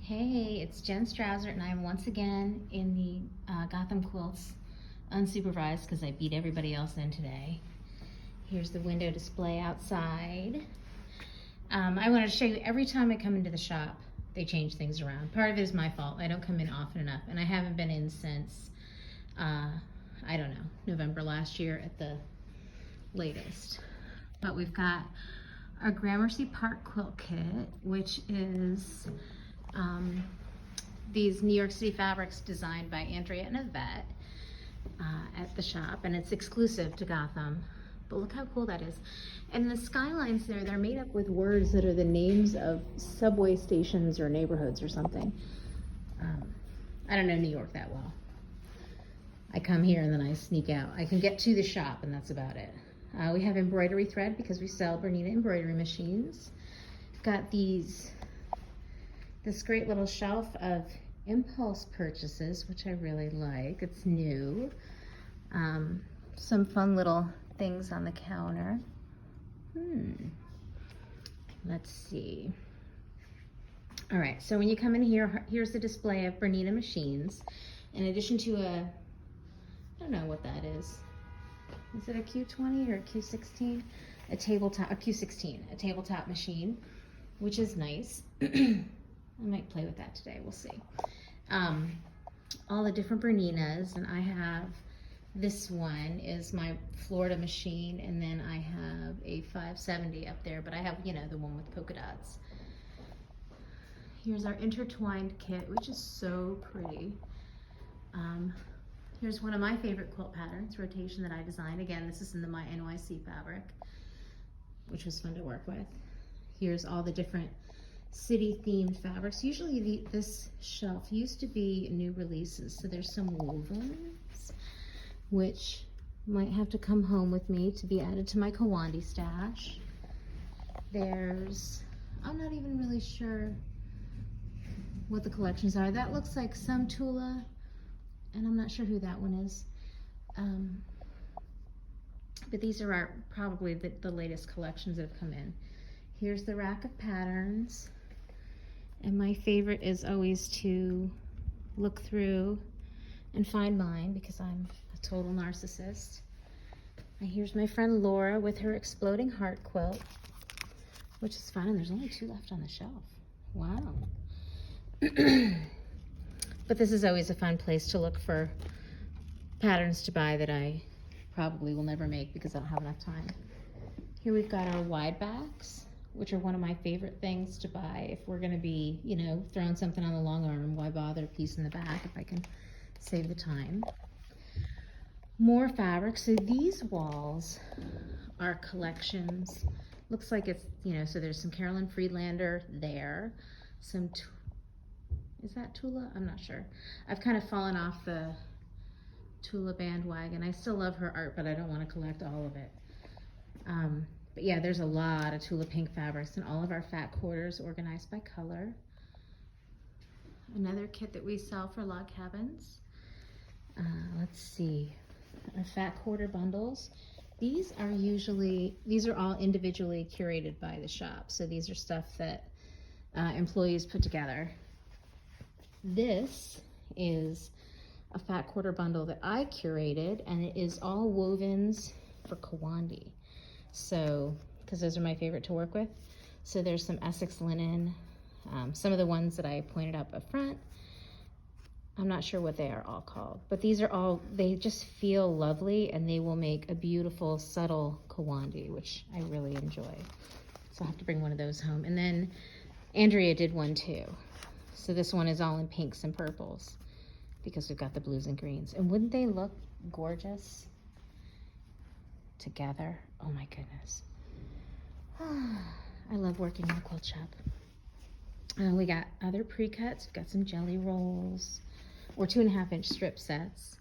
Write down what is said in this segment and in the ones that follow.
Hey, it's Jen Strouser, and I'm once again in the Gotham Quilts Unsupervised because I beat everybody else in today. Here's the window display outside. I wanted to show you, every time I come into the shop, they change things around. Part of it is my fault. I don't come in often enough, and I haven't been in since, I don't know, November last year at the latest. But we've got our Gramercy Park quilt kit, which is these New York City fabrics designed by Andrea and Yvette at the shop, and it's exclusive to Gotham. But look how cool that is. And the skylines there, they're made up with words that are the names of subway stations or neighborhoods or something. I don't know New York that well. I come here and then I sneak out. I can get to the shop and that's about it. We have embroidery thread because we sell Bernina embroidery machines. Got this great little shelf of impulse purchases, which I really like. It's new. Some fun little things on the counter. Let's see. All right, so when you come in here, here's the display of Bernina machines. In addition to I don't know what that is. Is it a Q20 or a Q16? A Q16, a tabletop machine, which is nice. I might play with that today, we'll see. All the different Berninas, and I have, this one is my Florida machine, and then I have a 570 up there, but I have, you know, the one with polka dots. Here's our intertwined kit, which is so pretty. Here's one of my favorite quilt patterns, rotation, that I designed. Again, this is in the My NYC fabric, which was fun to work with. Here's all the different city-themed fabrics. Usually this shelf used to be new releases, so there's some wovens, which might have to come home with me to be added to my Kawandi stash. There's, I'm not even really sure what the collections are. That looks like some Tula, and I'm not sure who that one is. But these are probably the latest collections that have come in. Here's the rack of patterns. And my favorite is always to look through and find mine because I'm a total narcissist. And here's my friend Laura with her exploding heart quilt, which is fun, and there's only 2 left on the shelf. Wow. But this is always a fun place to look for patterns to buy that I probably will never make because I don't have enough time. Here we've got our wide backs, which are one of my favorite things to buy if we're gonna be, you know, throwing something on the long arm. Why bother a piece in the back if I can save the time? More fabric. So these walls are collections. Looks like it's, you know, so there's some Carolyn Friedlander there, some is that Tula? I'm not sure. I've kind of fallen off the Tula bandwagon. I still love her art, but I don't want to collect all of it. But yeah, there's a lot of Tula pink fabrics, and all of our fat quarters organized by color. Another kit that we sell for log cabins. Let's see, our fat quarter bundles. These are all individually curated by the shop. So these are stuff that employees put together. This is a fat quarter bundle that I curated, and it is all wovens for Kawandi. So, because those are my favorite to work with. So there's some Essex linen, some of the ones that I pointed up up front. I'm not sure what they are all called, but these are all, they just feel lovely, and they will make a beautiful, subtle Kawandi, which I really enjoy. So I'll have to bring one of those home. And then Andrea did one too. So this one is all in pinks and purples because we've got the blues and greens. And wouldn't they look gorgeous together? Oh my goodness. I love working in a quilt shop. We got other pre-cuts. We've got some jelly rolls or 2.5-inch strip sets.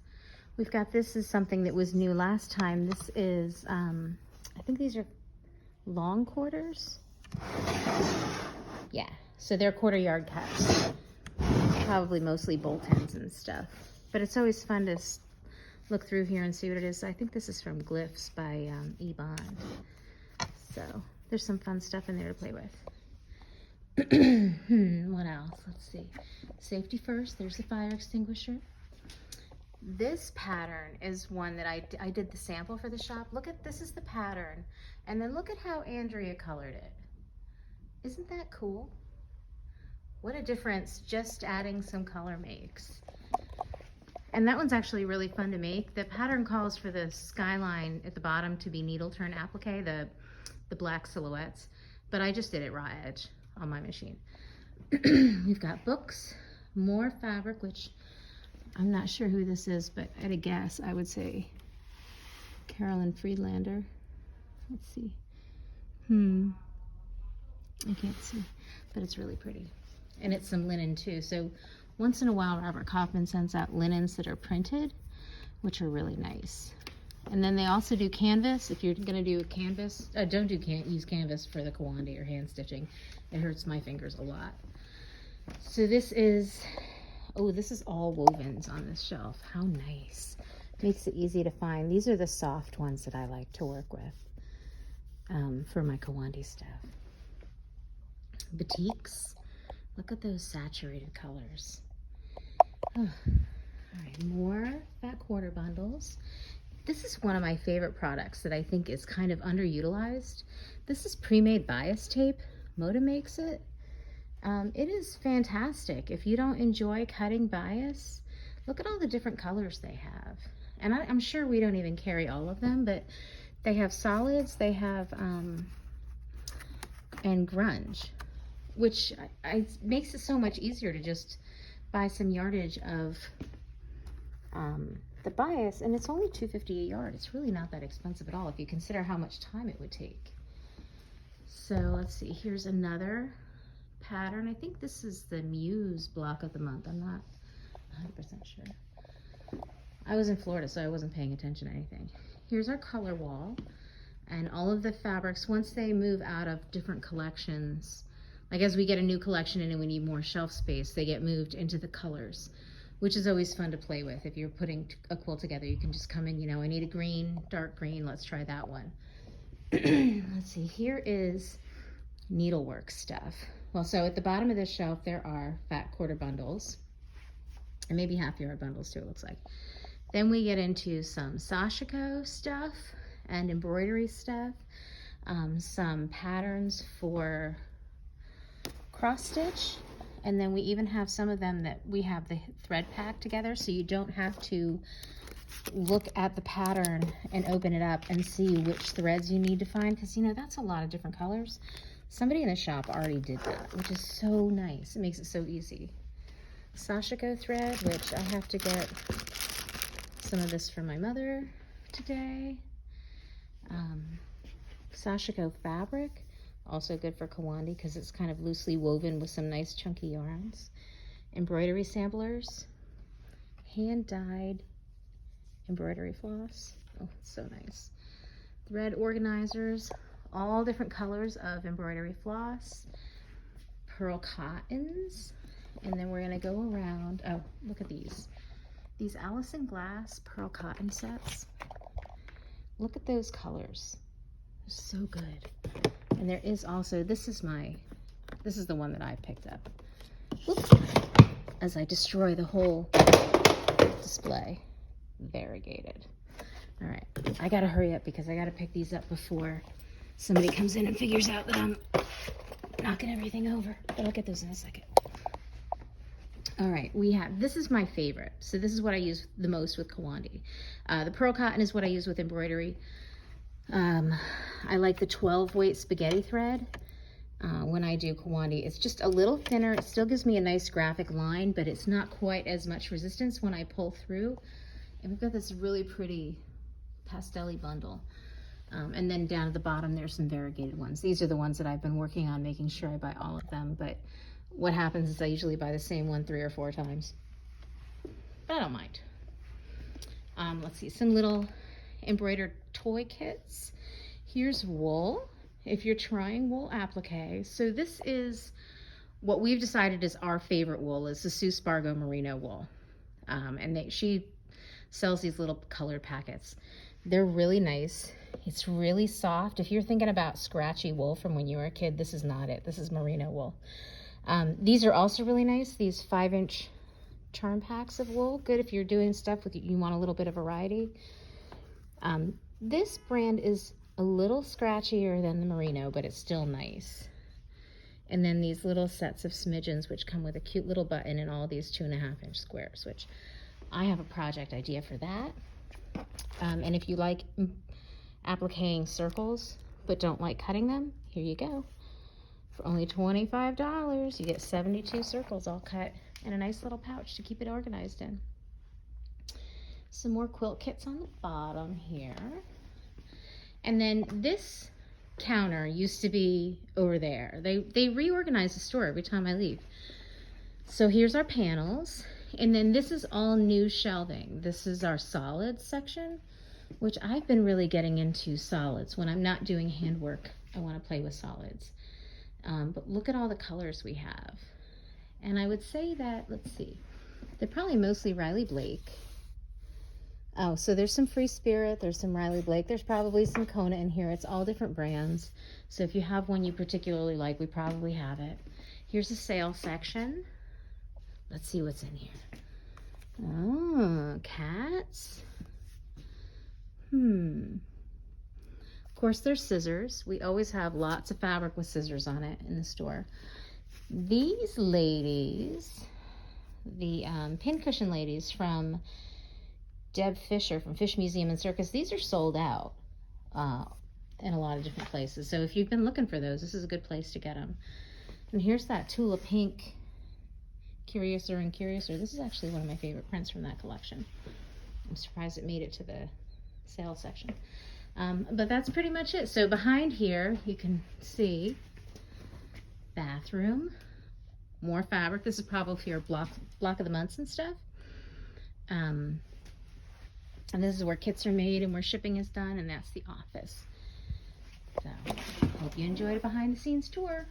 We've got, this is something that was new last time. This is, I think these are long quarters. Yeah, so they're 1/4 yard cuts. Probably mostly bolt ends and stuff. But it's always fun to look through here and see what it is. I think this is from Glyphs by E-Bond. So there's some fun stuff in there to play with. What else? Let's see. Safety first. There's the fire extinguisher. This pattern is one that I did the sample for the shop. Look at, this is the pattern. And then look at how Andrea colored it. Isn't that cool? What a difference just adding some color makes. And that one's actually really fun to make. The pattern calls for the skyline at the bottom to be needle turn applique, the black silhouettes, but I just did it raw edge on my machine. We've got books, more fabric, which I'm not sure who this is, but at a guess, I would say Carolyn Friedlander. Let's see. I can't see, but it's really pretty. And it's some linen too. So once in a while, Robert Kaufman sends out linens that are printed, which are really nice. And then they also do canvas. If you're gonna do a canvas, don't use canvas for the Kawandi or hand stitching. It hurts my fingers a lot. So this is, oh, this is all wovens on this shelf. How nice. Makes it easy to find. These are the soft ones that I like to work with for my Kawandi stuff. Batiks. Look at those saturated colors. Oh. All right, more fat quarter bundles. This is one of my favorite products that I think is kind of underutilized. This is pre-made bias tape. Moda makes it. It is fantastic. If you don't enjoy cutting bias, look at all the different colors they have. And I'm sure we don't even carry all of them, but they have solids, they have, and grunge, which makes it so much easier to just buy some yardage of the bias, and it's only $2.50 a yard. It's really not that expensive at all if you consider how much time it would take. So let's see, here's another pattern. I think this is the Muse block of the month. I'm not 100% sure. I was in Florida, so I wasn't paying attention to anything. Here's our color wall, and all of the fabrics, once they move out of different collections, like as we get a new collection in and we need more shelf space, they get moved into the colors, which is always fun to play with. If you're putting a quilt together, you can just come in, you know, I need a green, dark green, let's try that one. Let's see, here is needlework stuff. Well, so at the bottom of this shelf, there are fat quarter bundles, and maybe half yard bundles too, it looks like. Then we get into some Sashiko stuff and embroidery stuff, some patterns for cross stitch, and then we even have some of them that we have the thread pack together, so you don't have to look at the pattern and open it up and see which threads you need to find, because you know that's a lot of different colors. Somebody in the shop already did that, which is so nice. It makes it so easy. Sashiko thread, which I have to get some of this for my mother today. Sashiko fabric, also good for Kawandi because it's kind of loosely woven with some nice chunky yarns. Embroidery samplers, hand-dyed embroidery floss. Oh, it's so nice. Thread organizers, all different colors of embroidery floss. Pearl cottons, and then we're gonna go around. Oh, look at these. These Allison Glass pearl cotton sets. Look at those colors. They're so good. And there is also, this is the one that I picked up. Whoops. As I destroy the whole display. Variegated. All right, I gotta hurry up because I gotta pick these up before somebody comes in and figures out that I'm knocking everything over. But I'll get those in a second. All right, this is my favorite. So this is what I use the most with Kawandi. The pearl cotton is what I use with embroidery. I like the 12 weight spaghetti thread when I do Kawandi. It's just a little thinner. It still gives me a nice graphic line, but it's not quite as much resistance when I pull through. And we've got this really pretty pastel-y bundle. And then down at the bottom, there's some variegated ones. These are the ones that I've been working on making sure I buy all of them, but what happens is I usually buy the same one 3 or 4 times, but I don't mind. Let's see, some little embroidered toy kits. Here's wool, if you're trying wool applique. So this is what we've decided is our favorite wool, is the Sue Spargo merino wool. And she sells these little colored packets. They're really nice. It's really soft. If you're thinking about scratchy wool from when you were a kid, this is not it. This is merino wool. These are also really nice. These 5-inch charm packs of wool. Good if you're doing stuff with you want a little bit of variety. This brand is a little scratchier than the merino, but it's still nice. And then these little sets of smidgens, which come with a cute little button and all these 2.5-inch squares, which I have a project idea for that. And if you like appliquing circles but don't like cutting them, here you go. For only $25, you get 72 circles all cut and a nice little pouch to keep it organized in. Some more quilt kits on the bottom here. And then this counter used to be over there. They reorganize the store every time I leave. So here's our panels, and then this is all new shelving. This is our solids section, which I've been really getting into solids. When I'm not doing handwork, I want to play with solids. But look at all the colors we have. And I would say that, let's see, they're probably mostly Riley Blake. Oh, so there's some Free Spirit, there's some Riley Blake, there's probably some Kona in here. It's all different brands. So if you have one you particularly like, we probably have it. Here's the sale section. Let's see what's in here. Oh, cats. Of course, there's scissors. We always have lots of fabric with scissors on it in the store. These ladies, the pincushion ladies from Deb Fisher from Fish Museum and Circus, these are sold out in a lot of different places. So if you've been looking for those, this is a good place to get them. And here's that Tula Pink Curiouser and Curiouser. This is actually one of my favorite prints from that collection. I'm surprised it made it to the sale section. But that's pretty much it. So behind here, you can see bathroom, more fabric. This is probably for your block of the months and stuff. And this is where kits are made and where shipping is done, and that's the office. So, hope you enjoyed a behind the scenes tour.